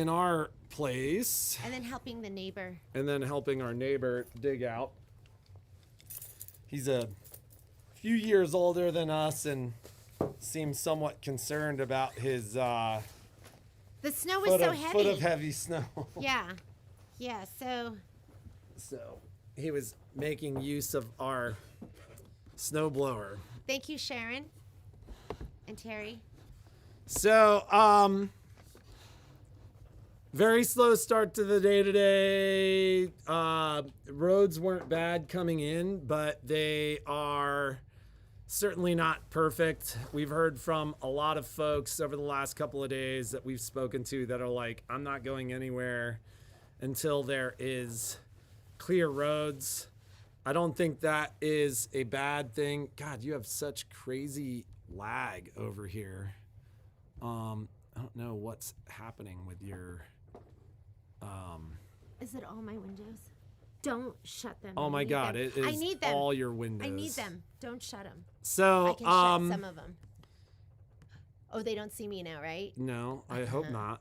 in our place. And then helping the neighbor. And then helping our neighbor dig out. He's a few years older than us and seems somewhat concerned about his the snow was so heavy. Foot of heavy snow. Yeah. Yeah, so he was making use of our snow blower. thank you, Sharon and Terry. So, very slow start to the day today. Roads weren't bad coming in, but they are certainly not perfect. We've heard from a lot of folks over the last couple of days that we've spoken to that are like, I'm not going anywhere until there is clear roads. I don't think that is a bad thing. God, you have such crazy lag over here. I don't know what's happening with your Is it all my windows? Don't shut them. Oh my God, them. it is I need them. all your windows. I need them. Don't shut them. So, I can shut some of them. Oh, they don't see me now, right? No, I hope not.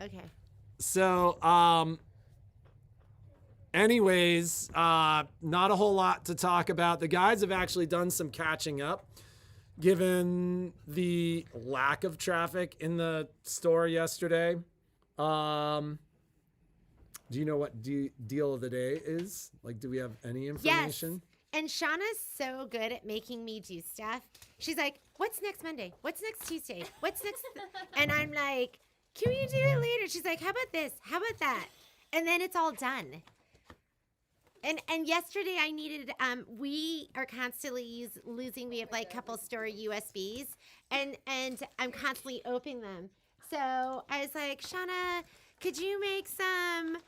Okay. So, anyways, not a whole lot to talk about. The guys have actually done some catching up, given the lack of traffic in the store yesterday. Do you know what deal of the day is? Like, do we have any information? Yes. And Shauna's so good at making me do stuff. She's like, what's next Monday? What's next Tuesday? What's next? And I'm like, can we do it later? She's like, how about this? How about that? And then it's all done. And yesterday I needed, we are constantly losing, we have like a couple store USBs and I'm constantly opening them. So I was like, Shauna, could you make some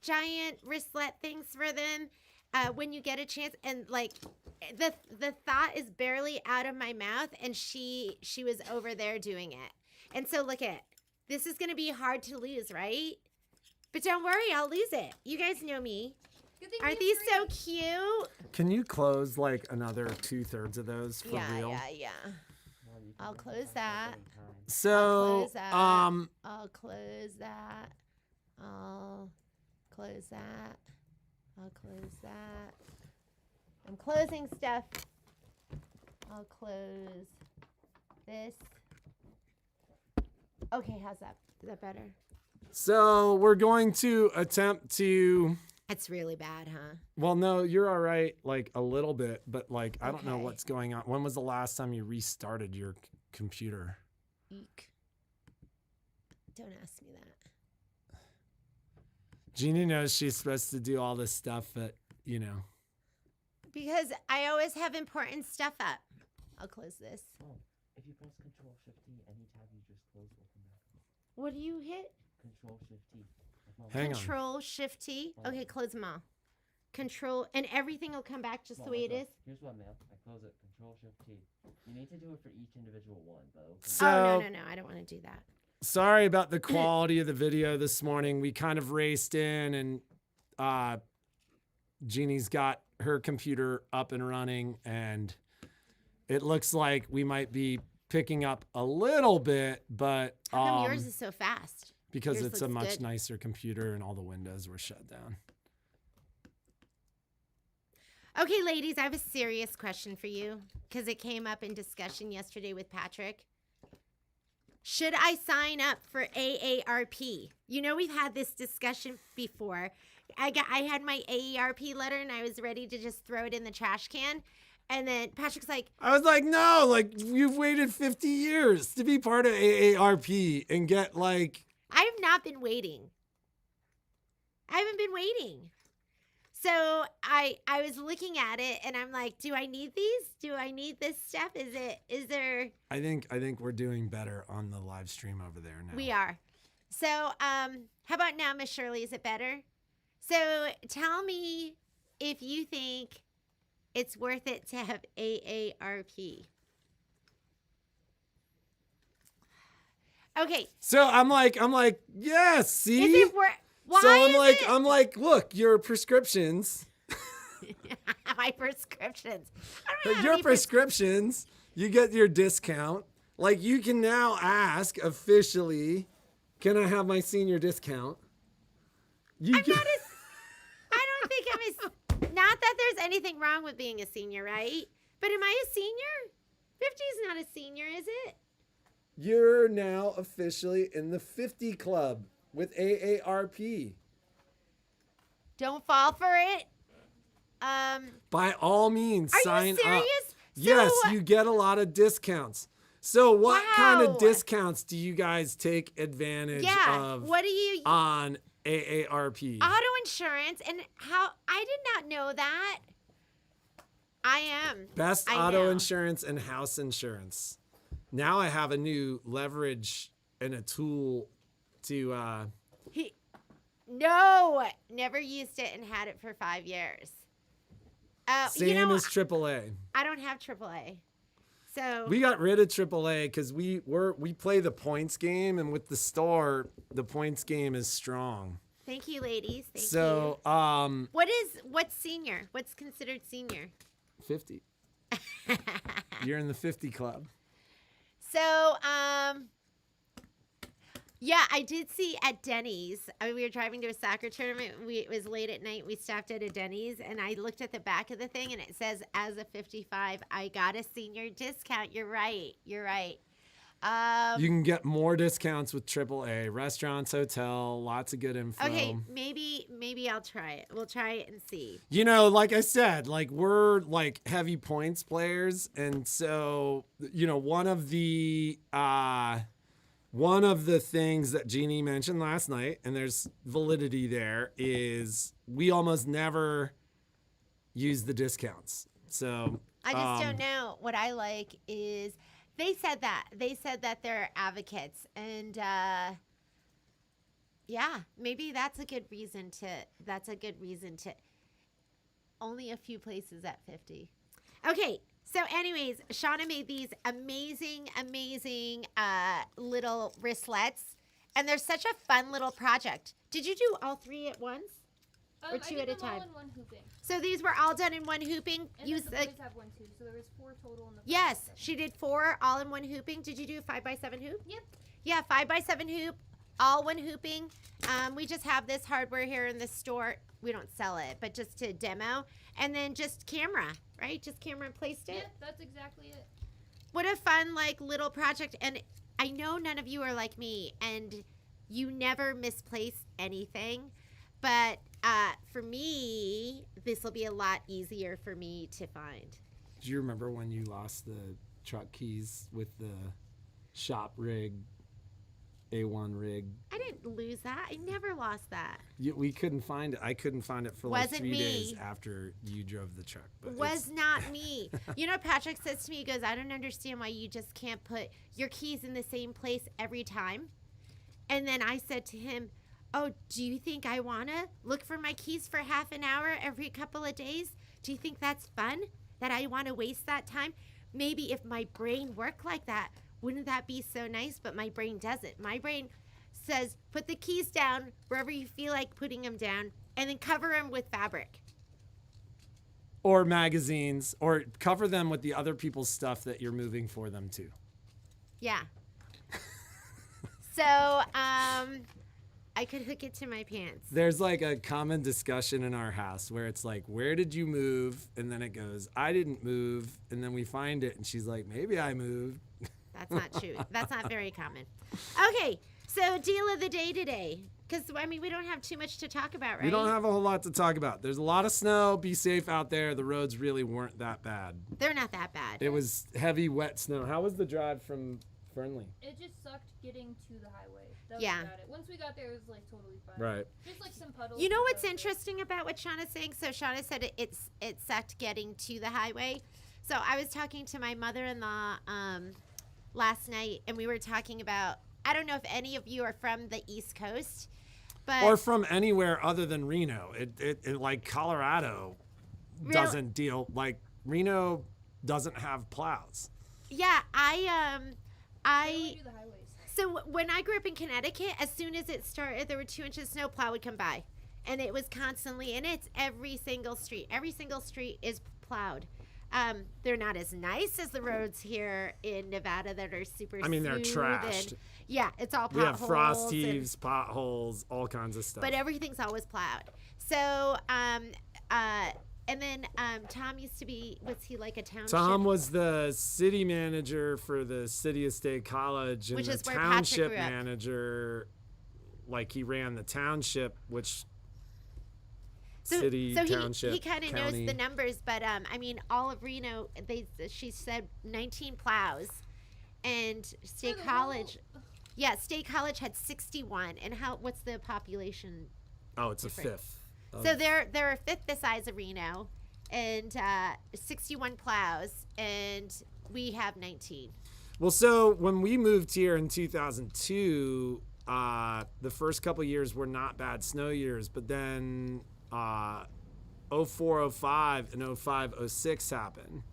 giant wristlet things for them when you get a chance? And like the thought is barely out of my mouth and she was over there doing it. And so look at, this is going to be hard to lose, right? But don't worry, I'll lose it. You guys know me. Aren't these so cute? Can you close like another 2/3 of those for real? Yeah. I'll close that. So, I'll close that. I'll close that. I'll close that. I'm closing stuff. I'll close this. Okay, how's that? Is that better? So we're going to attempt to. It's really bad, huh? Well, no, you're all right, like a little bit, but like I don't know Okay. what's going on. When was the last time you restarted your computer? Eek. Don't ask me that. Jeannie knows she's supposed to do all this stuff, but you know. Because I always have important stuff up. I'll close this. Oh, if you press Control-Shift-T, any tab you just close will come back. What do you hit? Control-Shift-T. Hang on. Control Shift T. Okay, close them all. Control, and everything will come back just the way it is. Here's what, man. I close it. Control-Shift-T. You need to do it for each individual one, though. So, Oh, no. I don't want to do that. sorry about the quality of the video this morning. We kind of raced in and Jeannie's got her computer up and running and it looks like we might be picking up a little bit, but How come yours is so fast? because yours it's a looks much good. nicer computer and all the windows were shut down. Okay, ladies, I have a serious question for you because it came up in discussion yesterday with Patrick. Should I sign up for AARP? You know, we've had this discussion before. I had my AARP letter and I was ready to just throw it in the trash can. And then Patrick's like, I was like, no, like you've waited 50 years to be part of AARP and get like. I have not been waiting. I haven't been waiting. So I was looking at it and I'm like, do I need these? Do I need this stuff? Is there? I think we're doing better on the live stream over there now. We are. So how about now, Miss Shirley? Is it better? So tell me if you think it's worth it to have AARP. Okay. So I'm like, yes, see? Is it worth? Why so is it? I'm like, look, your prescriptions. My prescriptions. I don't have Your any prescriptions, you get your discount. Like, you can now ask officially, can I have my senior discount? You can. I don't think I'm a. Not that there's anything wrong with being a senior, right? But am I a senior? 50 is not a senior, is it? You're now officially in the 50 club with AARP. Don't fall for it. By all means, Are sign you serious? up. So- Yes, you get a lot of discounts. So what kind of Wow. discounts do you guys take advantage Yeah. of What do you on AARP? auto insurance and how I did not know that. I am. Best I auto know. insurance and house insurance. Now I have a new leverage and a tool to No, never used it and had it for 5 years. same as AAA. I don't have AAA. So We got rid of AAA because we play the points game, and with the store, the points game is strong. thank you, ladies. Thank So you. What's senior? What's considered senior? 50. You're in the 50 club. So, yeah, I did see at Denny's. I mean, we were driving to a soccer tournament. It was late at night. We stopped at a Denny's, and I looked at the back of the thing, and it says, as a 55, I got a senior discount. You're right. You're right. You can get more discounts with AAA. Restaurants, hotel, lots of good info. Okay, maybe I'll try it. We'll try it and see. You know, like I said, like we're like heavy points players, and so one of the things that Jeannie mentioned last night, and there's validity there, is we almost never use the discounts. So I just don't know. What I like is they said that they're advocates, and yeah, maybe that's a good reason to only a few places at 50. Okay, so anyways, Shauna made these amazing little wristlets, and they're such a fun little project. Did you do all three at once? Or two I at did a them all time? in one hooping. So these were all done in one hooping? And then the boys have one too, so there was 4 total in the Yes, first set. she did 4 all in one hooping. Did you do 5x7 hoop? Yep. Yeah, 5x7 hoop, all one hooping. We just have this hardware here in the store. We don't sell it, but just to demo. And then just camera, right? Just camera and placed it. Yep, that's exactly it. What a fun, like, little project. And I know none of you are like me, and you never misplace anything. But for me, this will be a lot easier for me to find. do you remember when you lost the truck keys with the shop rig, A1 rig? I didn't lose that. I never lost that. We couldn't find it. I couldn't find it for like Wasn't 3 me. days after you drove the truck. But Was not me. You know, Patrick says to me, he goes, I don't understand why you just can't put your keys in the same place every time. And then I said to him, oh, do you think I want to look for my keys for half an hour every couple of days? Do you think that's fun? That I want to waste that time? Maybe if my brain worked like that, wouldn't that be so nice? But my brain doesn't. My brain says, put the keys down wherever you feel like putting them down, and then cover them with fabric. or magazines, or cover them with the other people's stuff that you're moving for them to. Yeah. So, I could hook it to my pants. There's like a common discussion in our house where it's like, where did you move? And then it goes, I didn't move. And then we find it and she's like, maybe I moved. That's not true. That's not very common. Okay, so deal of the day today. Because, I mean, we don't have too much to talk about, right? We don't have a whole lot to talk about. There's a lot of snow. Be safe out there. The roads really weren't that bad. They're not that bad. It was heavy, wet snow. How was the drive from Fernley? It just sucked getting to the highway. That was Yeah. about it. Once we got there, it was like totally fine. Right. Just like some puddles. You know and what's stuff, but- interesting about what Shauna's saying? So Shauna said it sucked getting to the highway. So I was talking to my mother-in-law last night, and we were talking about, I don't know if any of you are from the East Coast, but Or from anywhere other than Reno. It like Colorado doesn't deal, like Reno doesn't have plows. yeah, They only do the highways. So when I grew up in Connecticut, as soon as it started, there were 2 inches of snow, plow would come by. And it was constantly, and it's every single street. Every single street is plowed. They're not as nice as the roads here in Nevada that are super I mean, they're smooth trashed. and- yeah, it's all We have potholes. frost and- heaves, potholes, all kinds of stuff. but everything's always plowed. So, and then Tom used to be, was he like a township? Tom was the city manager for the city of State College, and Which the is where Patrick township grew up. manager, like he ran the township, which So, city, so township, he kind of knows county. the numbers, but I mean, all of Reno, she said 19 plows, and State the College, yeah, State College had 61. And what's the population? Oh, it's a different. fifth. So they're a fifth the size of Reno, and 61 plows, and we have 19. Well, so when we moved here in 2002, the first couple years were not bad snow years, but then 04, 05, and 05, 06 happened.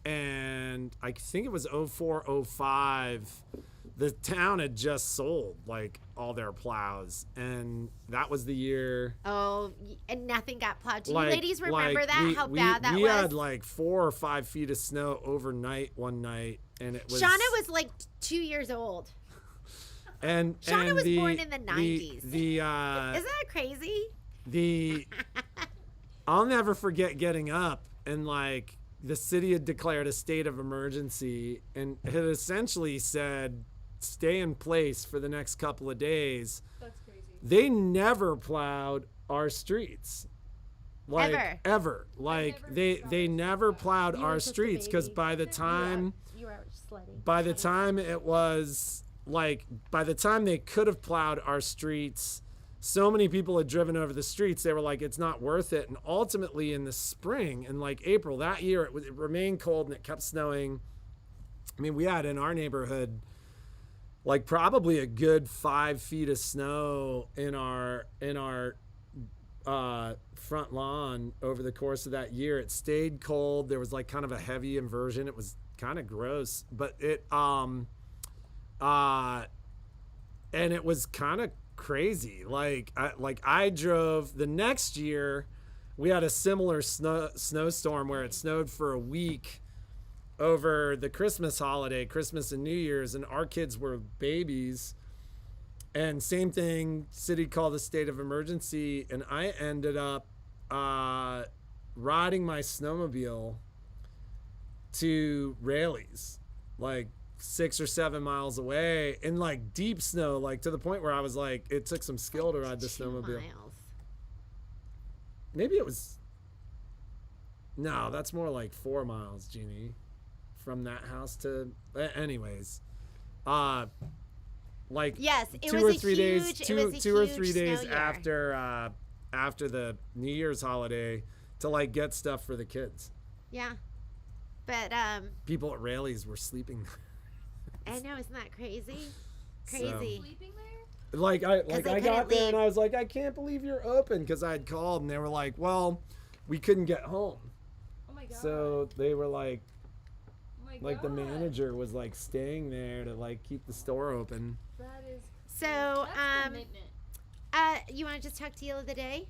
And I think it was 04, 05, the town had just sold like all their plows. And that was the year. Oh, and nothing got plowed. Do Like- you ladies remember like that? How bad that we was? had like 4 or 5 feet of snow overnight one night. And it was. Shauna was like 2 years old. And Shauna and was the, born in the 90s. The Isn't that crazy? I'll never forget getting up and like the city had declared a state of emergency and had essentially said stay in place for the next couple of days. That's crazy. They never plowed our streets. Like ever. Like never they never plowed You were our just a streets because baby. by the time You were sledding. by the time it was like by the time they could have plowed our streets, so many people had driven over the streets, they were like it's not worth it. And ultimately in the spring, in like April that year, it remained cold and it kept snowing. I mean, we had in our neighborhood like probably a good 5 feet of snow in our front lawn over the course of that year. It stayed cold. There was like kind of a heavy inversion. It was kind of gross, but it and it was kind of crazy. Like I drove the next year. We had a similar snowstorm where it snowed for a week over the Christmas holiday, Christmas and New Year's, and our kids were babies. And same thing, city called a state of emergency, and I ended up riding my snowmobile to Raley's, like 6 or 7 miles away, in like deep snow, like to the point where I was like, it took some skill to ride the 2 snowmobile. miles. Maybe it was. No, that's more like 4 miles, Jeannie, from that house to. Anyways, like Yes, it 2 was or a 3 huge, days, it was a 2 or huge 3 days snow year. after the New Year's holiday to like get stuff for the kids. Yeah, but People at Raley's were sleeping. I know, isn't that crazy? So- Crazy. Sleeping there? Like I they got couldn't there and leave. I was like, I can't believe you're open, because I had called and they were like, well, we couldn't get home. Oh my god. So they were like, oh my the god. manager was like staying there to like keep the store open. That is. So, That's commitment. you want to just talk deal of the day?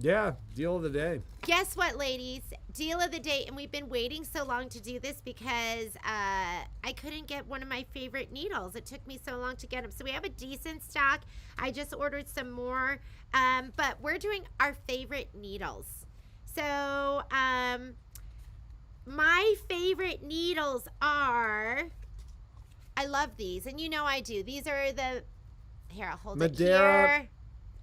Yeah, deal of the day. Guess what, ladies? Deal of the day, and we've been waiting so long to do this because I couldn't get one of my favorite needles. It took me so long to get them. So we have a decent stock. I just ordered some more, but we're doing our favorite needles. So my favorite needles are, I love these, and you know I do. These are the, here, I'll hold Madeira. it here.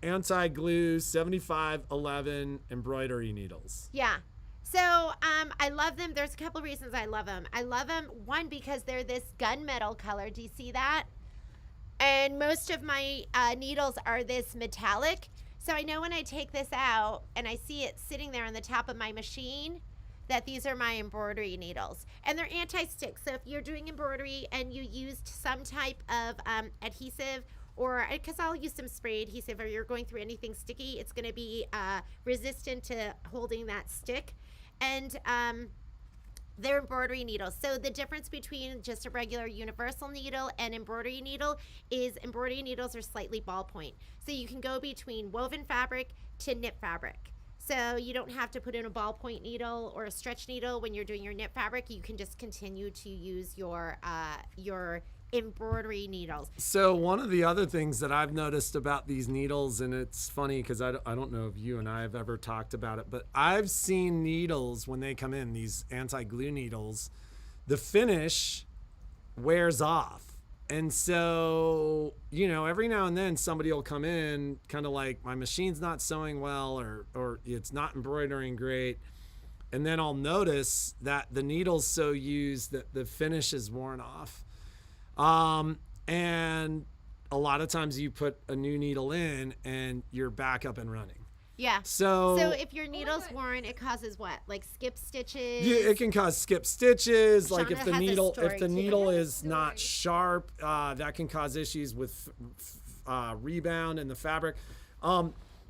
Anti-glue 7511 embroidery needles. Yeah. So I love them. There's a couple reasons I love them. I love them, one, because they're this gunmetal color. Do you see that? And most of my needles are this metallic. So I know when I take this out and I see it sitting there on the top of my machine, that these are my embroidery needles. And they're anti-stick. So if you're doing embroidery and you used some type of adhesive, or because I'll use some spray adhesive, or you're going through anything sticky, it's going to be resistant to holding that stick. And they're embroidery needles. So the difference between just a regular universal needle and embroidery needle is embroidery needles are slightly ballpoint. So you can go between woven fabric to knit fabric. So you don't have to put in a ballpoint needle or a stretch needle when you're doing your knit fabric. You can just continue to use your embroidery needles. So one of the other things that I've noticed about these needles, and it's funny because I don't know if you and I have ever talked about it, but I've seen needles when they come in, these anti-glue needles, the finish wears off. And so, every now and then somebody will come in kind of like, my machine's not sewing well, or it's not embroidering great. And then I'll notice that the needle's so used that the finish is worn off. And a lot of times you put a new needle in and you're back up and running. Yeah. So if your needle's worn, it causes what? Like skip stitches? Yeah, it can cause skip stitches. Like if Shauna the has a needle story too. is not sharp, that can cause issues with rebound in the fabric.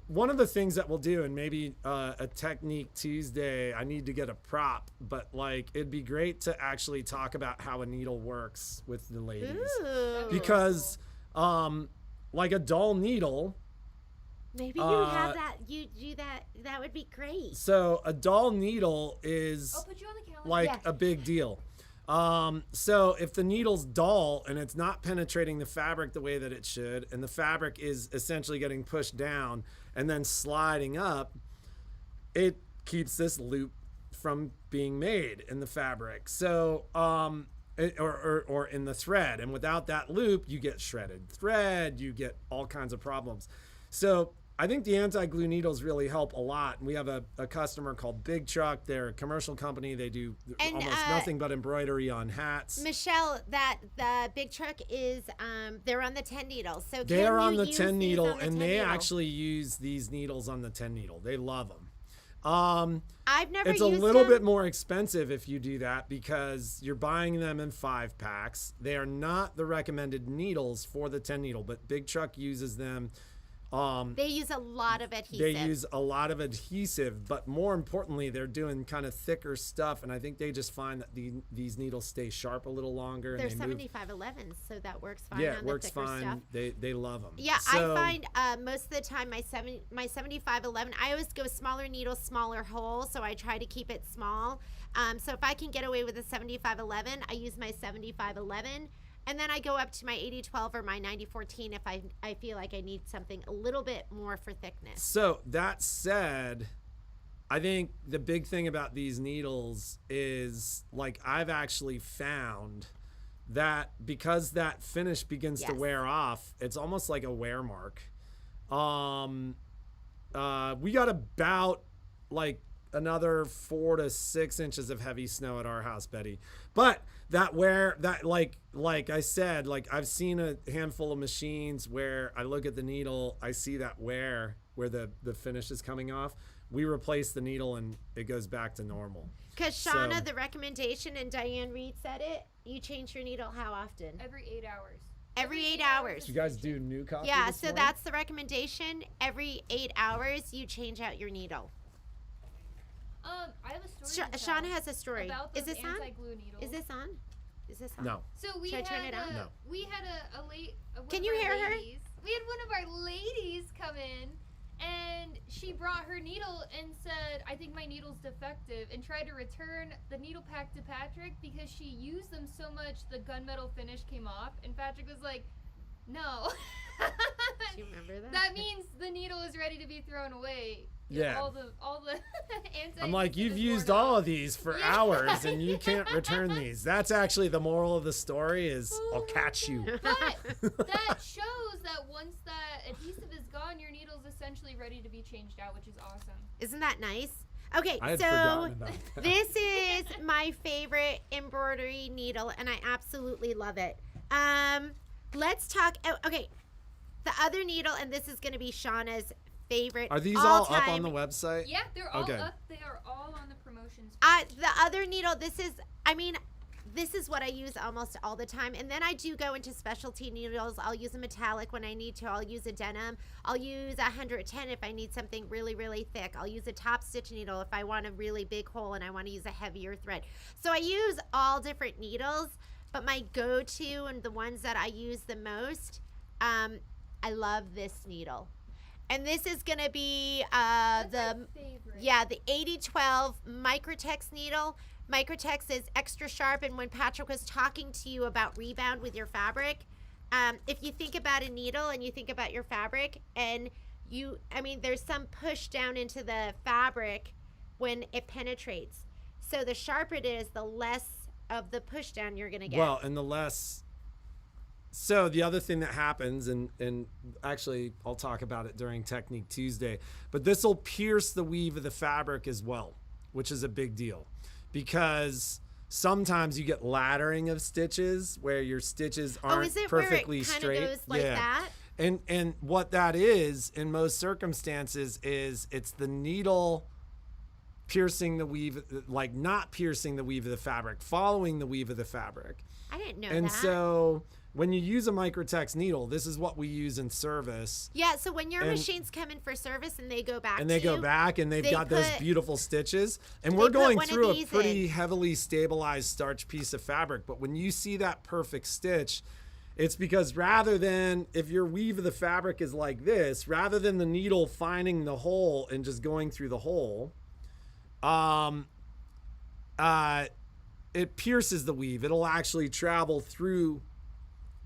One of the things that we'll do, and maybe a Technique Tuesday, I need to get a prop, but like it'd be great to actually talk about how a needle works with the ladies. Ooh. Because like a dull needle, Maybe you have that. You do that. That would be great. so a dull needle is I'll put you on the calendar. like Yes. a big deal. So if the needle's dull and it's not penetrating the fabric the way that it should, and the fabric is essentially getting pushed down and then sliding up, it keeps this loop from being made in the fabric. So, or in the thread, and without that loop, you get shredded thread, you get all kinds of problems. So I think the anti-glue needles really help a lot. We have a customer called Big Truck. They're a commercial company. They do And, almost nothing but embroidery on hats. Michelle, that the Big Truck is they're on the 10 needle. So They're can on you the use 10 these needle, on the and 10 they needle? actually use these needles on the 10 needle. They love them. I've never It's used a little them. bit more expensive if you do that because you're buying them in 5-packs. They are not the recommended needles for the 10 needle, but Big Truck uses them. They use a lot of adhesive. They use a lot of adhesive, but more importantly, they're doing kind of thicker stuff, and I think they just find that these needles stay sharp a little longer. And They're they move. 7511s, so that works fine Yeah, on it the works thicker fine. stuff. They love them. Yeah, So, I find most of the time my 7511, I always go smaller needle, smaller hole, so I try to keep it small. So if I can get away with a 7511, I use my 7511. And then I go up to my 8012 or my 9014 if I feel like I need something a little bit more for thickness. So that said, I think the big thing about these needles is like I've actually found that because that finish begins to Yes. wear off, it's almost like a wear mark. We got about like another 4 to 6 inches of heavy snow at our house, Betty. But like I said, like I've seen a handful of machines where I look at the needle, I see that wear where the finish is coming off. We replace the needle and it goes back to normal. Because Shauna, So- the recommendation, and Diane Reed said it, you change your needle how often? Every 8 hours. Every 8 hours. You guys do new coffee? Yeah, this so morning? that's the recommendation. Every 8 hours, you change out your needle. I have a story. to Shauna tell has a story. About Is those this on? anti-glue needles. Is this on? Is this on? No. So we Should I had turn it on? No. we had a one Can of you our hear her? ladies, We had one of our ladies come in, and she brought her needle and said, "I think my needle's defective," and tried to return the needle pack to Patrick because she used them so much the gunmetal finish came off, and Patrick was like, "No." Do you remember that? That means the needle is ready to be thrown away. Yeah. All the anti. I'm like, you've used all of these for Yeah. hours and you can't return these. That's actually the moral of the story is I'll catch you. But that shows that once that adhesive is gone, your needle's essentially ready to be changed out, which is awesome. Isn't that nice? Okay, I had so forgotten about that. this is my favorite embroidery needle, and I absolutely love it. Let's talk. Okay, the other needle, and this is going to be Shauna's favorite. Are these all up all-time- on the website? Yeah, they're all Okay. up. They are all on the promotions. The other needle, this is what I use almost all the time. And then I do go into specialty needles. I'll use a metallic when I need to. I'll use a denim. I'll use a 110 if I need something really, really thick. I'll use a top stitch needle if I want a really big hole and I want to use a heavier thread. So I use all different needles, but my go-to and the ones that I use the most, I love this needle. And this is going to be That's the my favorite. the 8012 Microtex needle. Microtex is extra sharp, and when Patrick was talking to you about rebound with your fabric, if you think about a needle and you think about your fabric, and there's some push down into the fabric when it penetrates. So the sharper it is, the less of the push down you're going to get. Well, and the less. So the other thing that happens, and actually I'll talk about it during Technique Tuesday, but this will pierce the weave of the fabric as well, which is a big deal, because sometimes you get laddering of stitches where your stitches aren't is it perfectly where it straight. goes like that? And what that is in most circumstances is it's the needle piercing the weave, like not piercing the weave of the fabric, following the weave of the fabric. I didn't know And that. so when you use a Microtex needle, this is what we use in service. Yeah, so when your And- machines come in for service and they go back And they to go you, back and they've they got those put- beautiful stitches. And they we're put going one of through a these pretty in. heavily stabilized starch piece of fabric. But when you see that perfect stitch, it's because rather than, if your weave of the fabric is like this, rather than the needle finding the hole and just going through the hole, it pierces the weave. It'll actually travel through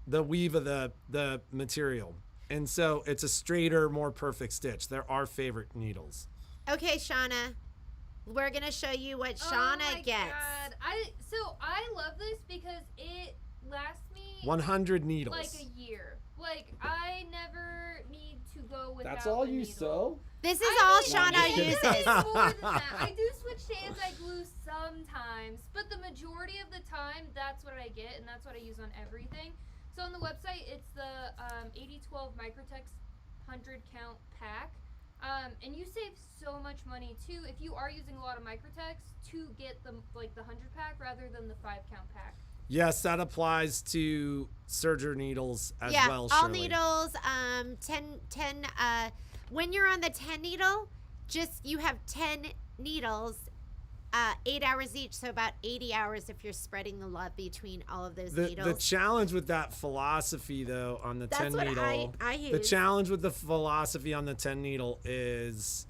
the weave of the material. And so it's a straighter, more perfect stitch. They're our favorite needles. Okay, Shauna, we're going to show you what Oh Shauna my gets. God. I love this because it lasts me 100 needles. like a year. Like I never need to go without. That's all a you needle. sew? This is I all mean, Shauna it uses. is more than that. I do switch to anti-glue sometimes, but the majority of the time, that's what I get, and that's what I use on everything. So on the website, it's the 8012 Microtex 100 count pack, and you save so much money too if you are using a lot of Microtex to get the 100 pack rather than the 5 count pack. Yes, that applies to serger needles as Yeah, well, all Shirley. needles, 10, when you're on the 10 needle, you have 10 needles, 8 hours each, so about 80 hours if you're spreading the love between all of those The needles. challenge with that philosophy, though, on the That's 10 what needle, I use. the challenge with the philosophy on the 10 needle is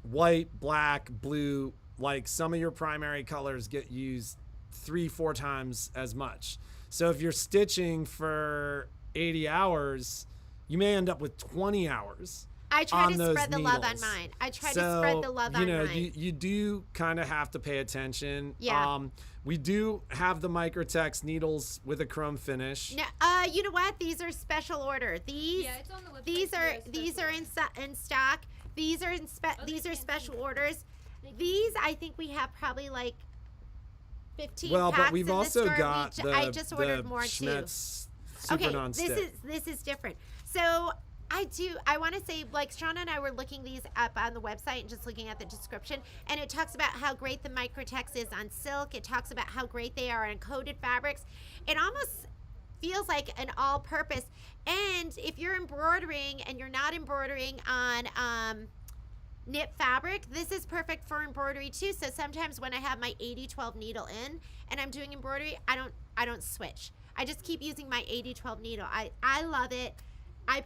white, black, blue. Like some of your primary colors get used 3-4 times as much. So if you're stitching for 80 hours, you may end up with 20 hours. I try on to those spread the love on needles. mine. I try So, to spread the love on mine. you do kind of have to pay attention. Yeah. We do have the Microtex needles with a chrome finish. No, you know what? These are special order. These Yeah, it's on the website. these too, are as these special are in stock. These are these are can't special see. orders. These I think we have probably like 15 Well, packs but we've in the also store. got I just ordered the more too. Schmetz super Okay, nonstick. this is different. So I want to say, like, Shauna and I were looking these up on the website and just looking at the description, and it talks about how great the Microtex is on silk. It talks about how great they are on coated fabrics. It almost feels like an all-purpose. And if you're embroidering and you're not embroidering on knit fabric, this is perfect for embroidery too. So sometimes when I have my 8012 needle in and I'm doing embroidery, I don't switch. I just keep using my 8012 needle. I love it. Very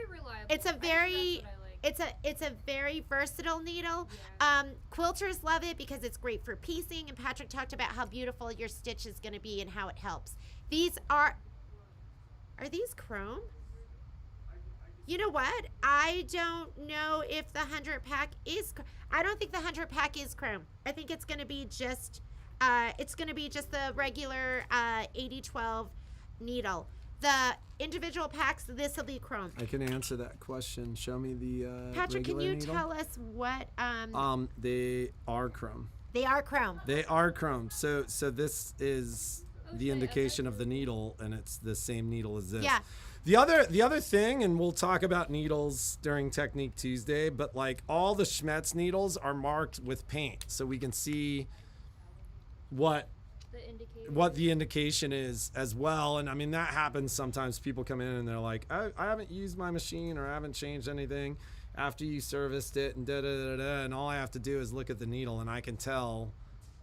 reliable. It's a I think very that's what I like. it's a very versatile needle. Yeah. Quilters love it because it's great for piecing, and Patrick talked about how beautiful your stitch is going to be and how it helps. These are these chrome? You know what? I don't know if the 100 pack is. I don't think the 100 pack is chrome. I think it's going to be just. It's going to be just the regular 8012 needle. The individual packs, this will be chrome. I can answer that question. Show me the Patrick, can regular you needle. tell us what? They are chrome. They are chrome. They are chrome. So this is the Okay, indication of the needle, and it's the same needle as this. Yeah. The other thing, and we'll talk about needles during Technique Tuesday, but like all the Schmetz needles are marked with paint, so we can see what The indicator. what the indication is as well. And I mean, that happens sometimes. People come in and they're like, I haven't used my machine, or I haven't changed anything after you serviced it, and and all I have to do is look at the needle and I can tell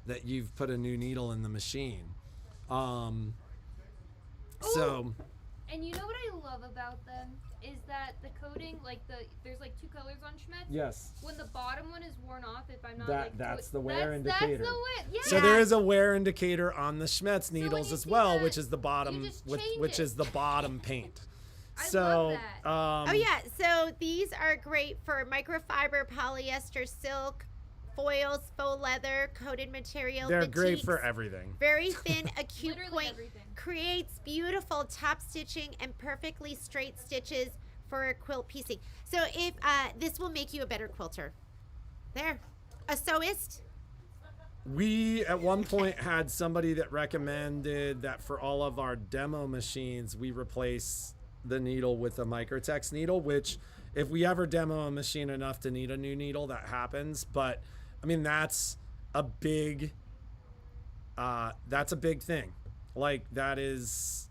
that you've put a new needle in the machine. So And you know what I love about them is that the coating, like there's like 2 colors on Schmetz. Yes. When the bottom one is worn off, if I'm not That's the wear indicator. That's the way. Yeah. So there is a wear indicator on the Schmetz needles you as see well, that, which is the bottom, just which change is the bottom paint. I So, love that. Oh yeah, so these are great for microfiber, polyester, silk, foils, faux leather, coated material. they're great batiks. for everything. Very thin, acute Literally point. everything. Creates beautiful top stitching and perfectly straight stitches for quilt piecing. So if this will make you a better quilter. There, a sewist. We at one point had somebody that recommended that for all of our demo machines, we replace the needle with a Microtex needle, which if we ever demo a machine enough to need a new needle, that happens. But I mean, that's a big thing. Like that is,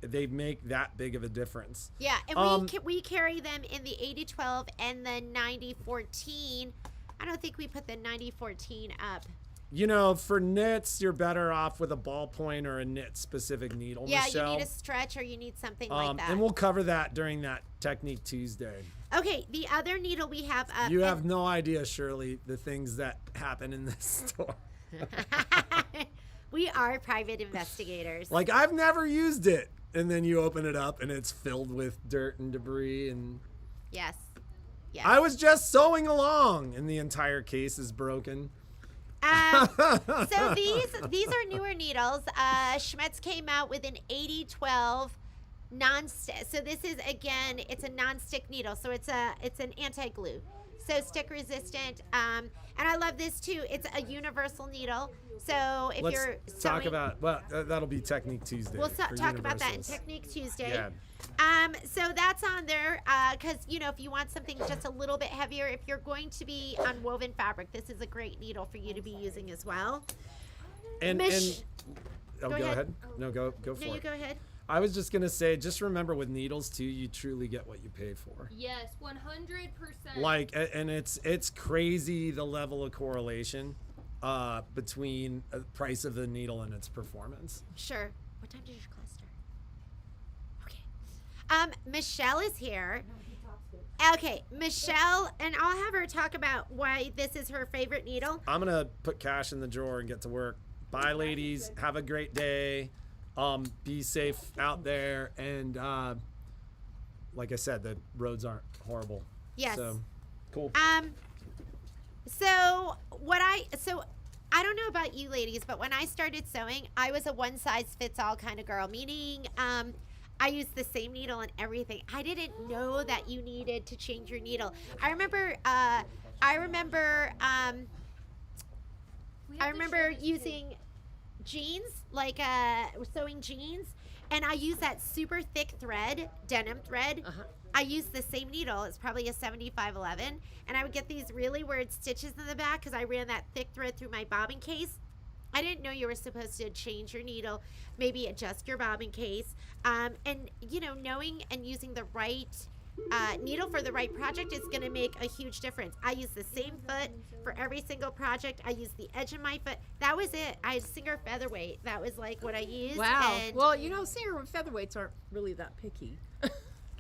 they make that big of a difference. Yeah, and we carry them in the 8012 and the 9014. I don't think we put the 9014 up. You know, for knits, you're better off with a ballpoint or a knit specific needle, Yeah, Michelle. you need a stretch or you need something like that. And we'll cover that during that Technique Tuesday. Okay, the other needle we have up. You have no idea, Shirley, the things that happen in this store. We are private investigators. Like, I've never used it. And then you open it up and it's filled with dirt and debris. And Yes. Yes. I was just sewing along and the entire case is broken. So these are newer needles. Schmetz came out with an 8012 non-stick. So this is, again, it's a non-stick needle. So it's an anti-glue. So stick resistant. And I love this too. It's a universal needle. So if Let's you're talk sewing, about, well, that'll be Technique Tuesday. we'll for talk about that in universals. Technique Tuesday. Yeah. So that's on there because, you know, if you want something just a little bit heavier, if you're going to be on woven fabric, this is a great needle for you to be using as well. And Go go ahead. ahead. No, go for No, you it. go ahead. I was just gonna say, just remember with needles too, you truly get what you pay for. Yes, 100%. Like, and it's crazy the level of correlation between the price of the needle and its performance. Sure. What time does your class start? Okay. Michelle is here. Okay, Michelle, and I'll have her talk about why this is her favorite needle. I'm gonna put cash in the drawer and get to work. Bye, ladies. Have a great day. Be safe out there, and like I said, the roads aren't horrible. Yes. So, cool. So I don't know about you ladies, but when I started sewing, I was a one size fits all kind of girl, meaning I used the same needle and everything. I didn't know that you needed to change your needle. I remember using jeans, like sewing jeans, and I use that super thick thread, denim thread. I used the same needle. It's probably a 7511, and I would get these really weird stitches in the back because I ran that thick thread through my bobbin case. I didn't know you were supposed to change your needle, maybe adjust your bobbin case, and you know, knowing and using the right needle for the right project is going to make a huge difference. I use the same foot for every single project. I use the edge of my foot. That was it. I had Singer Featherweight. That was like what I used. Wow. And, Well, you know, Singer featherweights aren't really that picky.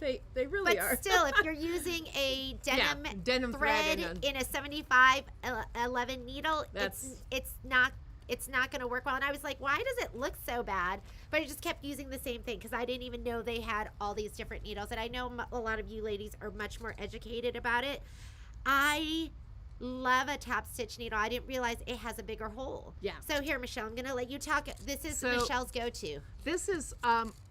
They really but are. still, if you're using a denim, denim thread thread in a 7511 needle, That's- it's not going to work well. And I was like, why does it look so bad? But I just kept using the same thing because I didn't even know they had all these different needles. And I know a lot of you ladies are much more educated about it. I love a top stitch needle. I didn't realize it has a bigger hole. Yeah. So here, Michelle, I'm going to let you talk. This is So- Michelle's go-to. This is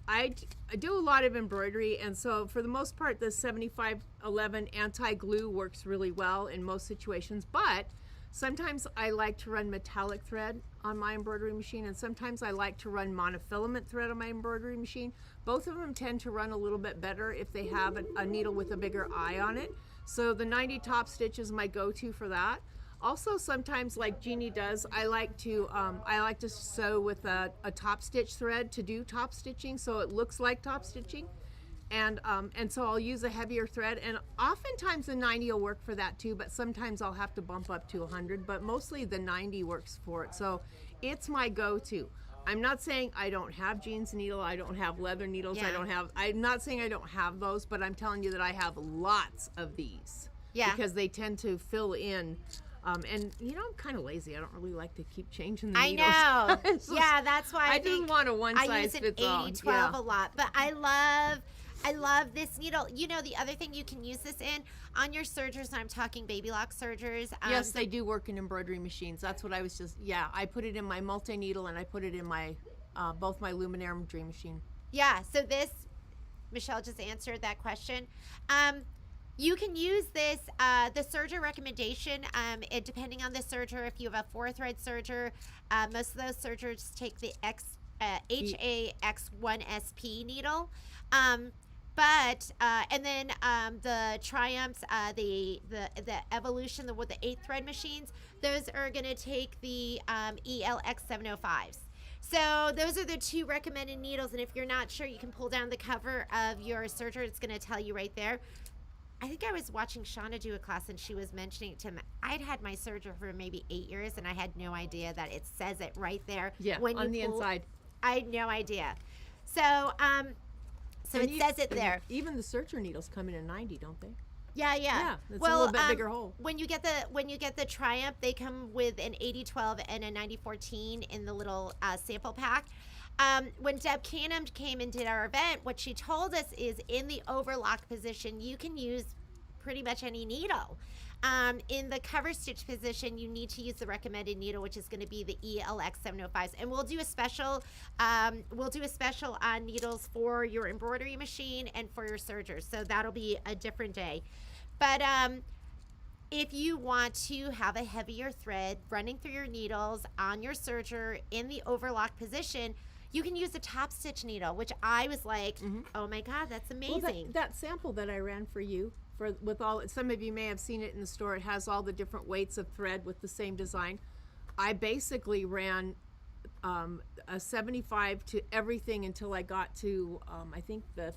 I do a lot of embroidery, and so for the most part, the 7511 anti-glue works really well in most situations. But sometimes I like to run metallic thread on my embroidery machine, and sometimes I like to run monofilament thread on my embroidery machine. Both of them tend to run a little bit better if they have a needle with a bigger eye on it. So the 90 top stitch is my go-to for that. Also, sometimes, like Jeannie does, I like to sew with a top stitch thread to do top stitching, so it looks like top stitching, and so I'll use a heavier thread, and oftentimes the 90 will work for that too, but sometimes I'll have to bump up to 100, but mostly the 90 works for it. So it's my go-to. I'm not saying I don't have jeans needle, I don't have leather needles, Yeah. I'm not saying I don't have those, but I'm telling you that I have lots of these. Yeah. Because they tend to fill in. And I'm kind of lazy. I don't really like to keep changing the I needles. know. It's just- Yeah, that's why I think just want a one I size use an fits all. 80-12 Yeah. a lot, but I love this needle. The other thing you can use this in on your sergers, and I'm talking baby lock sergers. Yes, they do work in embroidery machines. That's what I was just. Yeah, I put it in my multi needle and I put it in my both my Luminaire dream machine. Yeah, so this, Michelle just answered that question. You can use this, the serger recommendation, it, depending on the serger. If you have a 4-thread serger, most of those sergers take the HAX1SP needle. But and then the Triumphs, the Evolution, with the 8-thread machines, those are going to take the ELX705s. So those are the 2 recommended needles. And if you're not sure, you can pull down the cover of your serger. It's going to tell you right there. I think I was watching Shauna do a class, and she was mentioning to me, I'd had my serger for maybe 8 years, and I had no idea that it says it right there. Yeah, when on you the pull. inside. I had no idea. So And it says it there. Even the serger needles come in a 90, don't they? Yeah. Yeah, it's a little bit bigger hole. When you get the Triumph, they come with an 80-12 and a 90-14 in the little sample pack. When Deb Canham came and did our event, what she told us is in the overlock position, you can use pretty much any needle. In the cover stitch position, you need to use the recommended needle, which is going to be the ELX705s. And we'll do a special on needles for your embroidery machine and for your sergers. So that'll be a different day. But if you want to have a heavier thread running through your needles on your serger in the overlock position, you can use a top stitch needle, which I was like, oh my God, that's amazing. Well, that sample that I ran for you, some of you may have seen it in the store. It has all the different weights of thread with the same design. I basically ran a 75 to everything until I got to I think the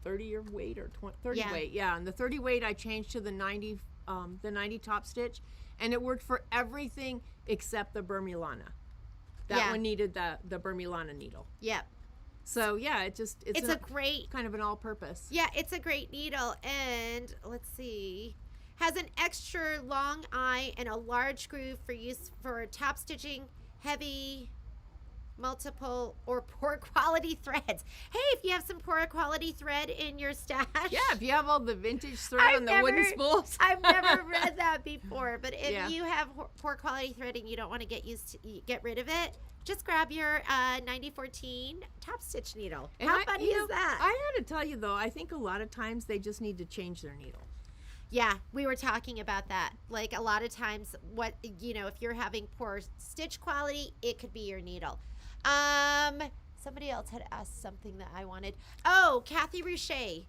30 weight or 30 weight. Yeah, and the 30 weight I changed to the 90 top stitch, and it worked for everything except the Bermulana. That one needed the Bermulana needle. Yep. So yeah, it's a great kind of an all-purpose. Yeah, it's a great needle, and let's see, has an extra long eye and a large groove for use for top stitching heavy, multiple, or poor quality threads. Hey, if you have some poor quality thread in your stash. Yeah, if you have all the vintage thread on the wooden spools. I've never read that before, but if you have poor quality thread and you don't want to get rid of it, just grab your 9014 top stitch needle. And How funny is that? I had to tell you though, I think a lot of times they just need to change their needle. Yeah, we were talking about that. Like a lot of times, if you're having poor stitch quality, it could be your needle. Somebody else had asked something that I wanted. Oh, Kathy Ruche.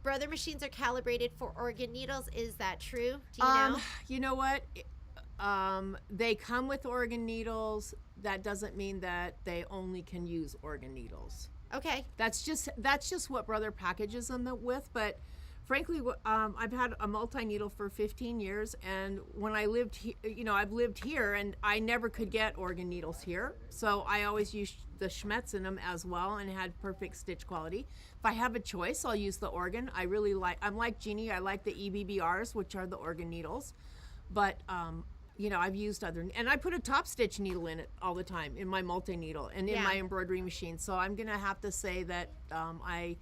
Brother machines are calibrated for organ needles. Is that true? Do you know? You know what? They come with organ needles. That doesn't mean that they only can use organ needles. Okay. That's just what Brother packages them with. But frankly, I've had a multi-needle for 15 years, and when I lived here, I've lived here, and I never could get organ needles here. So I always used the Schmetz in them as well, and had perfect stitch quality. If I have a choice, I'll use the organ. I'm like Jeannie. I like the EBBRs, which are the organ needles, but I've used and I put a top stitch needle in it all the time in my multi-needle and in my embroidery machine. So I'm gonna have to say that I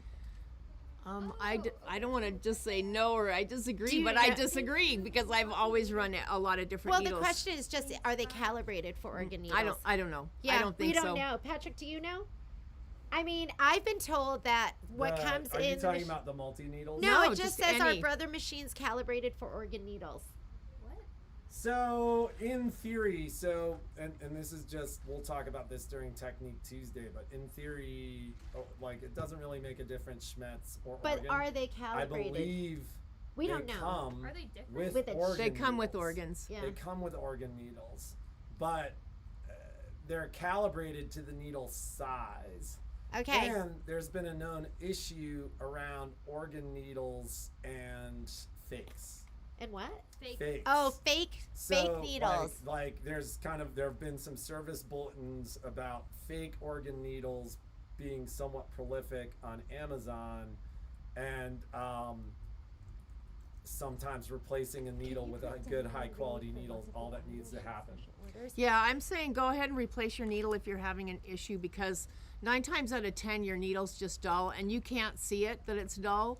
don't want to just say no or I disagree, but I disagree because I've always run a lot of different needles. Well, the question is just, are they calibrated for organ needles? I don't know. Yeah, I don't think so. We don't know. Patrick, do you know? I mean, I've been told that what comes in. Are you talking about the multi-needles? No, it just just says any. our Brother machines calibrated for organ needles. So in theory, and this is just, we'll talk about this during Technique Tuesday, but in theory, it doesn't really make a difference, Schmetz or But organ. are they I calibrated? believe We they don't know. come Are they different? with organ They come with needles. organs. Yeah. They come with organ needles, but they're calibrated to the needle size. Okay. And there's been a known issue around organ needles and face. And what? Fake. Fakes. Oh, fake So, needles. Like there have been some service bulletins about fake organ needles being somewhat prolific on Amazon, and sometimes replacing a needle with a good high quality needle, all that needs to happen. Yeah, I'm saying go ahead and replace your needle if you're having an issue, because 9 times out of 10 your needle's just dull and you can't see it that it's dull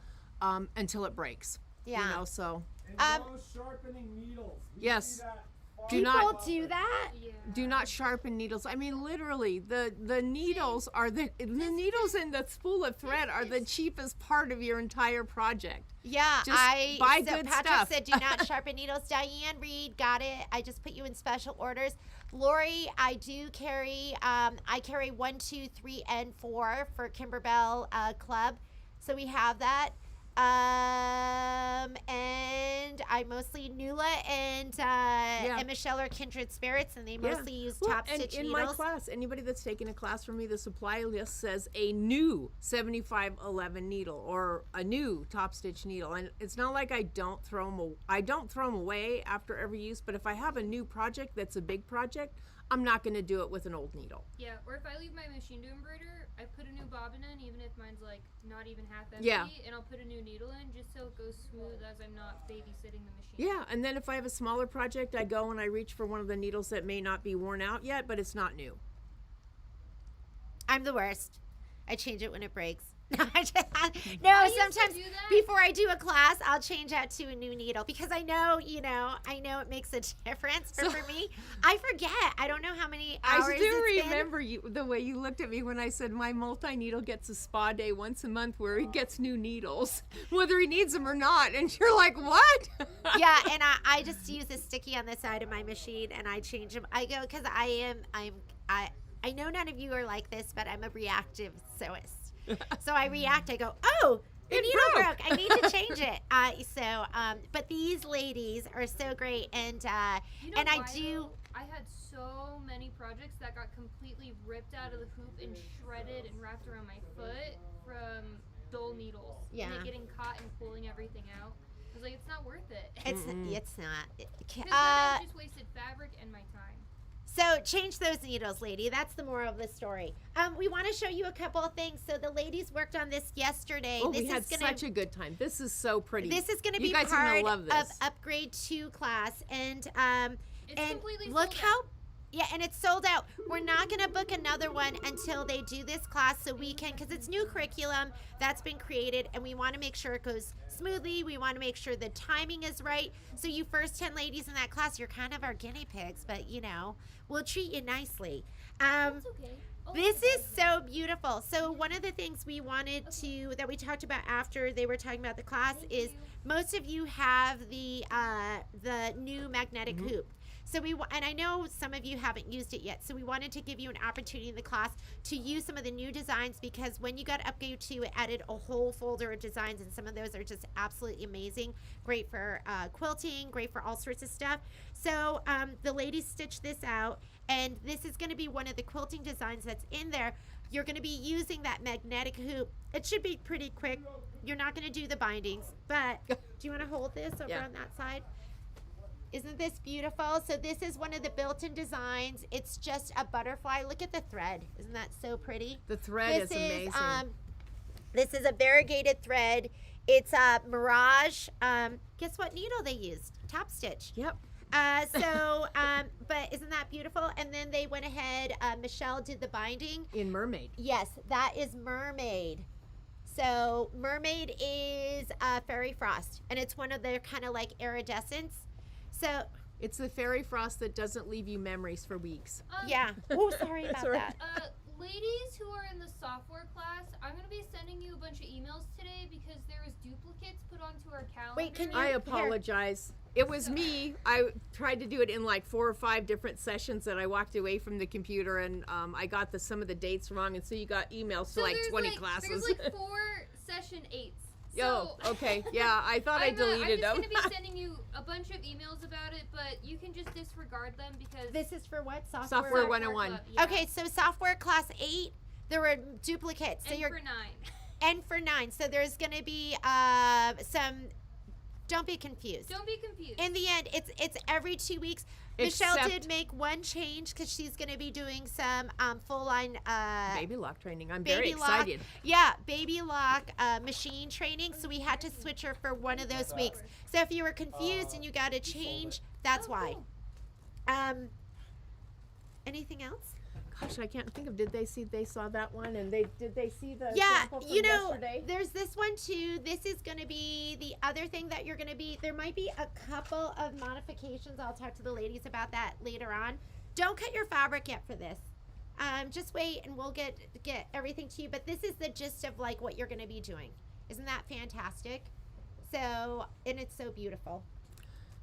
until it breaks. Yeah. You know, so And no sharpening needles. We Yes. see that far Do People not- do that? Yeah. do not sharpen needles. I mean, literally, the needles are the needles in the spool of thread are the cheapest part of your entire project. Yeah, Just buy good Patrick stuff. said do not sharpen needles. Diane Reed, got it. I just put you in special orders. Lori, I do carry. I carry 1, 2, 3, and 4 for Kimberbell Club, so we have that. And I mostly Nuala and Michelle are kindred spirits, and they mostly use top and stitch in needles. my class, anybody that's taken a class from me, the supply list says a new 7511 needle or a new top stitch needle, and it's not like I don't throw them away after every use, but if I have a new project that's a big project, I'm not going to do it with an old needle. Yeah, or if I leave my machine to embroider, I put a new bobbin in, even if mine's like not even half empty, Yeah. and I'll put a new needle in just so it goes smooth as I'm not babysitting the machine. Yeah, and then if I have a smaller project, I go and I reach for one of the needles that may not be worn out yet, but it's not new. I'm the worst. I change it when it breaks. No, I used to sometimes do that. before I do a class, I'll change out to a new needle because I know it makes a difference. But for me, I forget. I don't know how many hours I do it's been. remember the way you looked at me when I said my multi-needle gets a spa day once a month where he gets new needles, whether he needs them or not. And you're like, what? Yeah, and I just use a sticky on the side of my machine and I change them. I go because I know none of you are like this, but I'm a reactive sewist. So I react. I go, oh, the needle broke. I need to change it. But these ladies are so great, and You know and I why, do. though? I had so many projects that got completely ripped out of the hoop and shredded and wrapped around my foot from dull needles. Yeah. And it getting caught and pulling everything out. I was like, it's not worth it. It's not. Because then I just wasted fabric and my time. So change those needles, lady. That's the moral of the story. We want to show you a couple of things. So the ladies worked on this yesterday. Oh, this we had is gonna, such a good time. This is so pretty. This is going to You be guys are part gonna love of this. Upgrade 2 class, and It's and completely look sold how. out. Yeah, and it's sold out. We're not going to book another one until they do this class so we can, because it's new curriculum that's been created, and we want to make sure it goes smoothly. We want to make sure the timing is right. So you first 10 ladies in that class, you're kind of our guinea pigs, but we'll treat you nicely. It's okay. Oh, This is so beautiful. So one of the things we wanted that we talked about after they were talking about the class is most of you have the new magnetic hoop. So and I know some of you haven't used it yet, so we wanted to give you an opportunity in the class to use some of the new designs, because when you got Upgrade 2, it added a whole folder of designs, and some of those are just absolutely amazing. Great for quilting, great for all sorts of stuff. So the ladies stitched this out, and this is going to be one of the quilting designs that's in there. You're going to be using that magnetic hoop. It should be pretty quick. You're not going to do the bindings, but do you want to hold this over on that side? Isn't this beautiful? So this is one of the built-in designs. It's just a butterfly. Look at the thread. Isn't that so pretty? The thread is amazing. This is a variegated thread. It's a Mirage. Guess what needle they used? Top stitch. Yep. But isn't that beautiful? And then they went ahead. Michelle did the binding. In Mermaid. Yes, that is Mermaid. So Mermaid is Fairy Frost, and it's one of their kind of like iridescence. So It's the fairy frost that doesn't leave you memories for weeks. yeah. Oh, sorry about Sorry. that. Ladies who are in the software class, I'm going to be sending you a bunch of emails today because there was duplicates put onto our calendar. Wait, can you- I Here. apologize. It was me. I tried to do it in like 4 or 5 different sessions, and I walked away from the computer, and I got some of the dates wrong, and so you got emails to like there's 20 classes. There's like 4 session 8s. Oh, So okay. Yeah, I thought I deleted them. I'm just going to be sending you a bunch of emails about it, but you can just disregard them because This is for what? Software 101. Club, yeah. Okay, so software class 8, there were duplicates. So And you're for 9. and for 9. So there's going to be some don't be confused. Don't be confused. In the end, it's every 2 weeks. Michelle Except- did make one change because she's going to be doing some full line Baby lock training. I'm very baby lock. excited. Yeah, baby lock machine training. So we had to switch her for one of those weeks. So if you were confused and you got to change, that's why. Cool. Anything else? Gosh, I can't think of. Did they saw that one, and did they see the Yeah, sample from you know, yesterday? there's this one too. This is going to be the other thing that you're going to be. There might be a couple of modifications. I'll talk to the ladies about that later on. Don't cut your fabric yet for this. Just wait, and we'll get everything to you. But this is the gist of like what you're going to be doing. Isn't that fantastic? So, and it's so beautiful.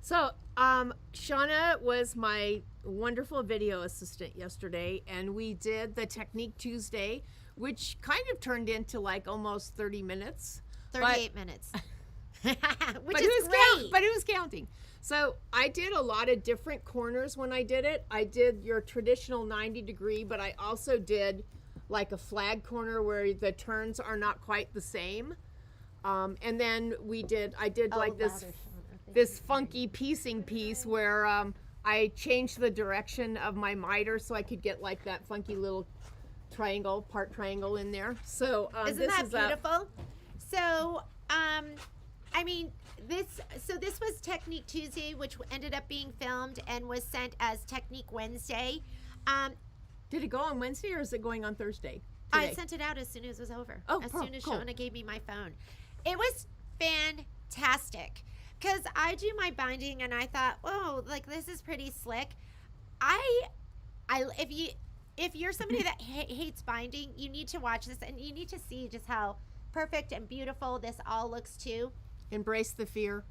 So, Shauna was my wonderful video assistant yesterday, and we did the Technique Tuesday, which kind of turned into like almost 30 minutes. 38 minutes. Which But is it was great. but it was counting. So I did a lot of different corners when I did it. I did your traditional 90-degree, but I also did like a flag corner where the turns are not quite the same. And then I did like this funky piecing piece where I changed the direction of my miter so I could get like that funky little part triangle in there. So Isn't this that is beautiful? So, I mean, this was Technique Tuesday, which ended up being filmed and was sent as Technique Wednesday. Did it go on Wednesday or is it going on Thursday? I Today? sent it out as soon as it was over. Oh, as cool, soon as cool. Shona gave me my phone. It was fantastic because I do my binding and I thought, oh, like this is pretty slick. If you're somebody that hates binding, you need to watch this and you need to see just how perfect and beautiful this all looks too. Embrace the fear.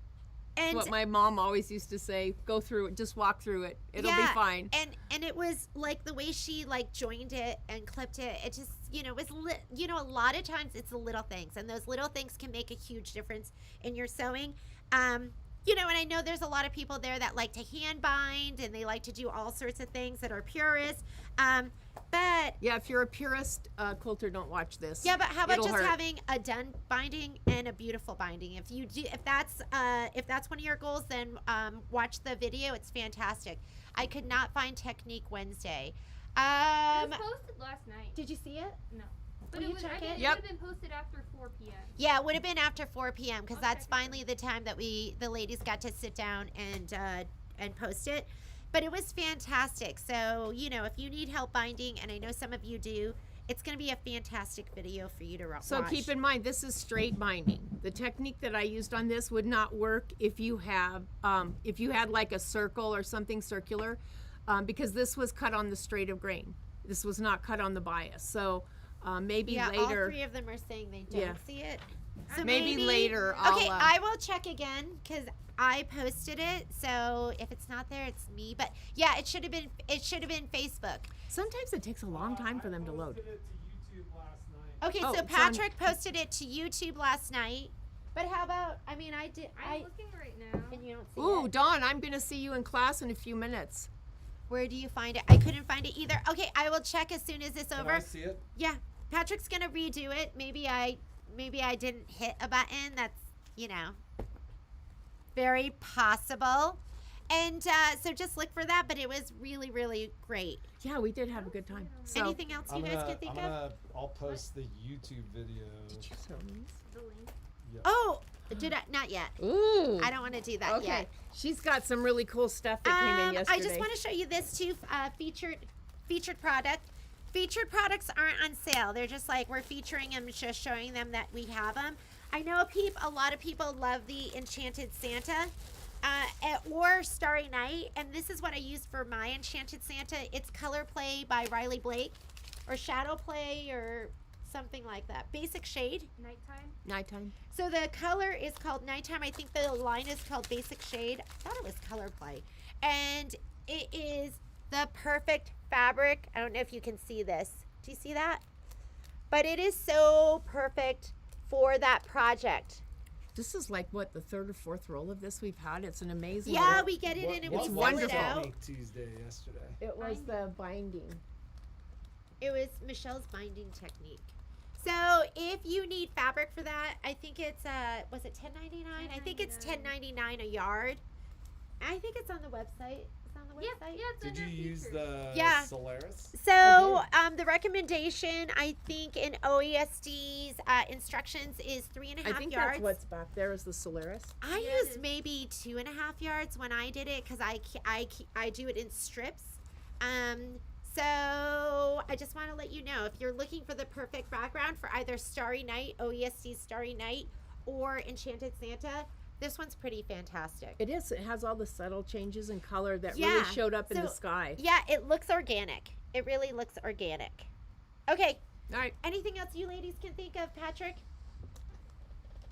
And What my mom always used to say, go through it, just walk through it. It'll be fine. And it was like the way she like joined it and clipped it. It just, was a lot of times it's the little things, and those little things can make a huge difference in your sewing. And I know there's a lot of people there that like to hand bind and they like to do all sorts of things that are purists. But Yeah, if you're a purist quilter, don't watch this. yeah, but how about It'll just hurt. having a done binding and a beautiful binding? If that's one of your goals, then watch the video. It's fantastic. I could not find Technique Wednesday. It was posted last night. Did you see it? No. But Will it you was. check I think it? it Yep. would have been posted after 4 p.m. Yeah, it would have been after 4 p.m. because I'll that's check it. finally the time that the ladies got to sit down and post it. But it was fantastic. So if you need help binding, and I know some of you do, it's going to be a fantastic video for you to watch. So keep in mind, this is straight binding. The technique that I used on this would not work if you had like a circle or something circular, because this was cut on the straight of grain. This was not cut on the bias. So maybe yeah, later. all three of them are saying they don't Yeah. see it. So Maybe later I'll, Okay, I will check again because I posted it. So if it's not there, it's me. But yeah, it should have been Facebook. Sometimes it takes a long time for them to load. I posted it to YouTube last night. Okay, Oh, so it's on- Patrick posted it to YouTube last night. But how about? I mean, I'm looking right now. and you don't see Ooh, it. Dawn, I'm going to see you in class in a few minutes. Where do you find it? I couldn't find it either. Okay, I will check as soon as it's Can over. I see it? Yeah, Patrick's gonna redo it. Maybe I didn't hit a button. That's very possible. And so just look for that. But it was really, really great. Yeah, we did have a good time. So, Anything else you guys can think of? I'll post the YouTube video. Did you sew these? The link. Oh, did I? Not yet. Ooh. I don't want to do that Okay. yet. She's got some really cool stuff that came in yesterday. I just want to show you this too. Featured product. Featured products aren't on sale. They're just like we're featuring them, just showing them that we have them. I know a lot of people love the Enchanted Santa or Starry Night, and this is what I used for my Enchanted Santa. It's Color Play by Riley Blake, or Shadow Play, or something like that. Basic Shade. Nighttime. Nighttime. So the color is called Nighttime. I think the line is called Basic Shade. I thought it was Color Play. And it is the perfect fabric. I don't know if you can see this. Do you see that? But it is so perfect for that project. This is like what, the third or fourth roll of this we've had. It's an amazing. Yeah, roll. we get it in and we It's sew wonderful. it out. Technique Tuesday yesterday. It was the binding. It was Michelle's binding technique. So if you need fabric for that, I think it's was it $10.99? I think it's $10.99 a yard. I think it's on the website. It's on the website. Yeah, it's Did under you use features. the Yeah. Solaris? So the recommendation, I think, in OESD's instructions is 3.5 I think yards. that's what's back there is the Solaris. I Yeah, it used is. maybe 2.5 yards when I did it because I do it in strips. So I just want to let you know, if you're looking for the perfect background for either Starry Night, OESD's Starry Night, or Enchanted Santa, this one's pretty fantastic. It is. It has all the subtle changes in color that Yeah, really showed up in the so- sky. Yeah, it looks organic. It really looks organic. Okay, All right. anything else you ladies can think of, Patrick?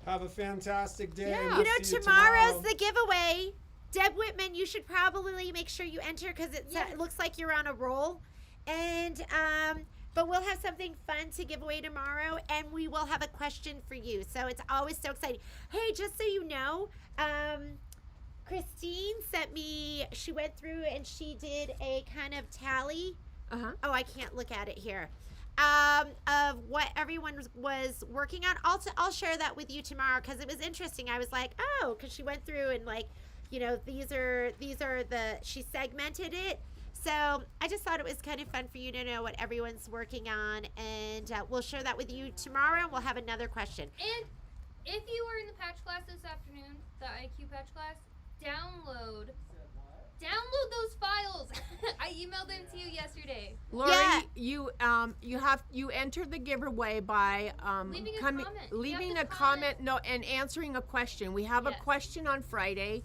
Have a fantastic day. Yeah. We'll You know, see you tomorrow's tomorrow. the giveaway. Deb Whitman, you should probably make sure you enter because it Yes. looks like you're on a roll. And but we'll have something fun to give away tomorrow, and we will have a question for you. So it's always so exciting. Hey, just so you know, Christine sent me. She went through and she did a kind of tally. Uh-huh. Oh, I can't look at it here. Of what everyone was working on. I'll share that with you tomorrow because it was interesting. I was like, oh, because she went through and like, you know, these are she segmented it. So I just thought it was kind of fun for you to know what everyone's working on, and we'll share that with you tomorrow. We'll have another question. And if you were in the patch class this afternoon, the IQ patch class, download those files. I emailed them to you yesterday. Lori, Yeah. you entered the giveaway by Leaving a comment. You leaving have a to comment, and answering a question. We have a Yes. question on Friday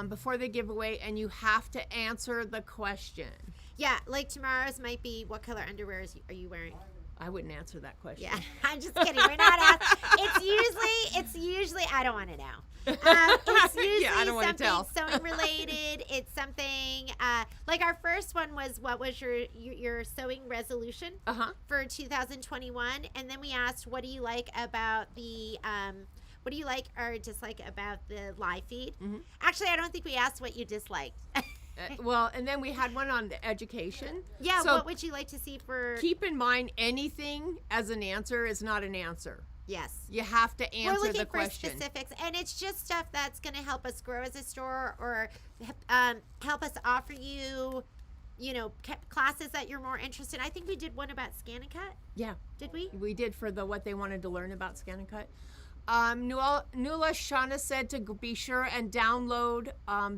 before the giveaway, and you have to answer the question. Yeah, like tomorrow's might be what color underwear are you wearing? I wouldn't answer that question. Yeah, I'm just kidding. We're not asking. It's usually I don't want to know. It's usually Yeah, I don't wanna something tell. sewing related. It's something like our first one was what was your sewing resolution Uh-huh. for 2021, and then we asked what do you like about the what do you like or dislike about the live feed? Mhm. Actually, I don't think we asked what you disliked. Well, and then we had one on the education. Yeah, So what would you like to see for? keep in mind, anything as an answer is not an answer. Yes. You have to We're answer looking the for question. specifics, and it's just stuff that's going to help us grow as a store, or help us offer you, you know, classes that you're more interested in. I think we did one about Scan and Cut. Yeah, Did we? we did for the what they wanted to learn about Scan and Cut. Nuala Shauna said to be sure and download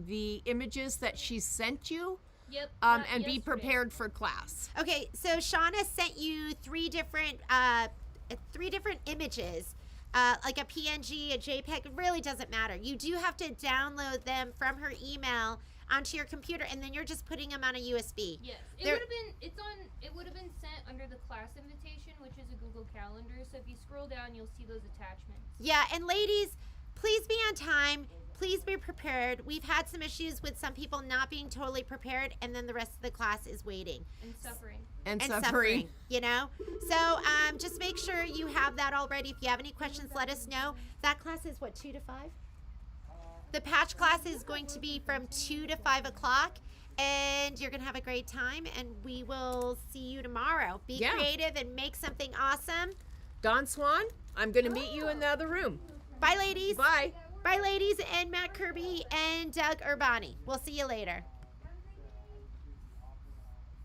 the images that she sent you Yep. and be yesterday. prepared for class. Okay, so Shauna sent you three different images, like a PNG, a JPEG. It really doesn't matter. You do have to download them from her email onto your computer, and then you're just putting them on a USB. Yes, There- it would have been sent under the class invitation, which is a Google Calendar. So if you scroll down, you'll see those attachments. Yeah, and ladies, please be on time. Please be prepared. We've had some issues with some people not being totally prepared, and then the rest of the class is waiting And suffering. And, and suffering. You know, so just make sure you have that already. If you have any questions, let us know. That class is what, 2 to 5? The patch class is going to be from 2 to 5 o'clock. And you're going to have a great time, and we will see you tomorrow. Be Yeah. creative and make something awesome. Don Swan, I'm going to meet you in the other room. Bye, ladies. Bye. Bye, ladies, and Matt Kirby and Doug Urbani. We'll see you later.